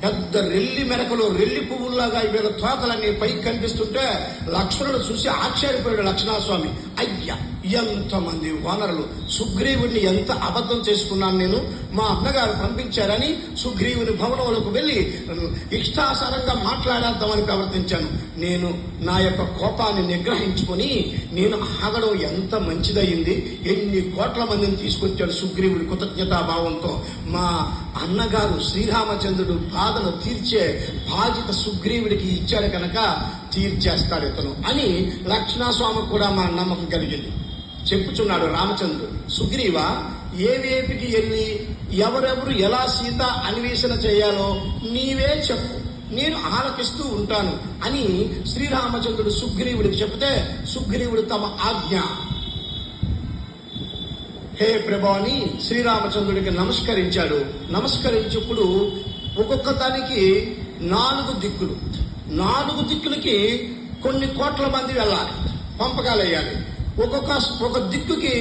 పెద్ద రెల్లి మెరకలు రెల్లి పువ్వుల్లాగా వీళ్ళ తోకలన్నీ పైకి కనిపిస్తుంటే లక్ష్మణుడు చూసి ఆశ్చర్యపోయాడు. లక్ష్మణస్వామి, అయ్యా ఎంతమంది వానరులు, సుగ్రీవుడిని ఎంత అబద్ధం చేసుకున్నాను నేను, మా అన్నగారు పంపించారని సుగ్రీవుని భవనంలోకి వెళ్లి ఇష్టాసారంగా మాట్లాడేద్దామని ప్రవర్తించాను. నేను నా యొక్క కోపాన్ని నిగ్రహించుకొని నేను ఆగడం ఎంత మంచిదయింది. ఎన్ని కోట్ల మందిని తీసుకొచ్చాడు సుగ్రీవుడి కృతజ్ఞతాభావంతో. మా అన్నగారు శ్రీరామచంద్రుడు బాధను తీర్చే బాధ్యత సుగ్రీవుడికి ఇచ్చాడు కనుక తీర్చేస్తాడు ఇతను అని లక్ష్మణస్వామి కూడా మా నమ్మకం కలిగింది. చెప్పుచున్నాడు రామచంద్రుడు, సుగ్రీవ ఏ వేపుకి వెళ్ళి ఎవరెవరు ఎలా సీత అన్వేషణ చేయాలో నీవే చెప్పు, నేను ఆలకిస్తూ ఉంటాను అని శ్రీరామచంద్రుడు సుగ్రీవుడికి చెప్తే సుగ్రీవుడు తమ ఆజ్ఞ హే ప్రభు అని శ్రీరామచంద్రుడికి నమస్కరించాడు. నమస్కరించినప్పుడు ఒక్కొక్క దానికి 4 దిక్కులు, 4 దిక్కులకి కొన్ని కోట్ల మంది వెళ్ళాలి, పంపకాలు వేయాలి. ఒక దిక్కుకి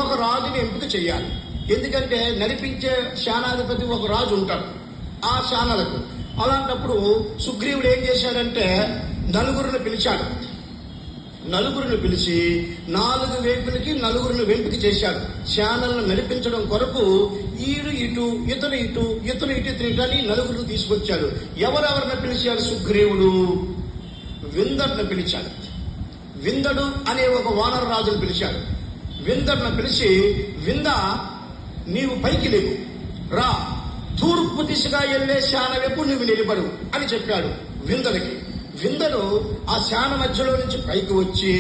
ఒక రాజుని ఎంపిక చేయాలి. ఎందుకంటే నడిపించే సేనాధిపతి ఒక రాజు ఉంటాడు ఆ సేనలకు. అలాంటప్పుడు సుగ్రీవుడు ఏం చేశాడంటే నలుగురిని పిలిచాడు. నలుగురిని పిలిచి 4 వైపులకి నలుగురిని ఎంపిక చేశాడు. సేనలను నడిపించడం కొరకు ఈడు ఇటు ఇతను ఇటు ఇతను ఇటు ఇతను అని నలుగురిని తీసుకొచ్చాడు. ఎవరెవరిని పిలిచాడు సుగ్రీవుడు? విందర్ని పిలిచాడు. విందడు అనే ఒక వానర రాజును పిలిచాడు. విందర్ను పిలిచి, వింద నీవు పైకి లేవు, రా, తూర్పు దిశగా వెళ్లే శాన వైపు నువ్వు నిలబడు అని చెప్పాడు విందడికి. విందడు ఆ శాన మధ్యలో నుంచి పైకి వచ్చి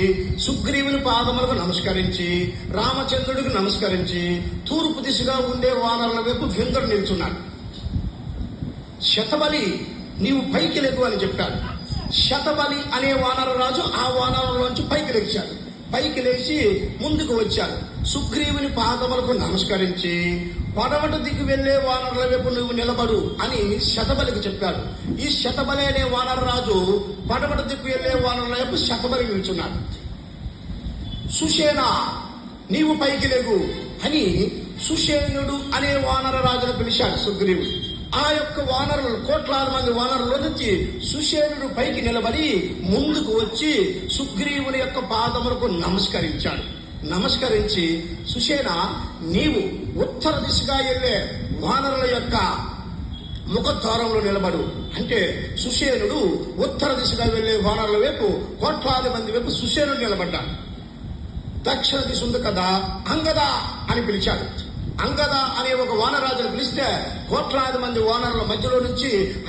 సుగ్రీవుని పాదములకు నమస్కరించి రామచంద్రుడికి నమస్కరించి తూర్పు దిశగా ఉండే వానరుల వైపు విందడు నిల్చున్నాడు. శతబలి నీవు పైకి లేవు అని చెప్పాడు. శతబలి అనే వానర రాజు ఆ వానరంలోంచి పైకి లేచాడు. పైకి లేచి ముందుకు వచ్చాడు. సుగ్రీవుని పాదములకు నమస్కరించి పడమటి దిక్కు వెళ్లే వానరుల వైపు నువ్వు నిలబడు అని శతబలికి చెప్పాడు. ఈ శతబలి అనే వానర రాజు పడమటి దిక్కు వెళ్లే వానరుల వైపు శతబలి నిల్చున్నాడు. సుషేన నీవు పైకి లేవు అని సుషేనుడు అనే వానర రాజును పిలిచాడు సుగ్రీవుడు. ఆ యొక్క వానరులు, కోట్లాది మంది వానరుల నుంచి సుషేనుడు పైకి నిలబడి ముందుకు వచ్చి సుగ్రీవుని యొక్క పాదములకు నమస్కరించాడు. నమస్కరించి, సుషేన నీవు ఉత్తర దిశగా వెళ్లే వానరుల యొక్క ముఖద్వారంలో నిలబడు అంటే సుషేనుడు ఉత్తర దిశగా వెళ్లే వానరుల వైపు కోట్లాది మంది వైపు సుషేనుడు నిలబడ్డాడు. దక్షిణ దిశ ఉంది కదా, అంగద అని పిలిచాడు. అంగద అనే ఒక వానరాజును పిలిస్తే కోట్లాది మంది వానరుల మధ్యలో నుంచి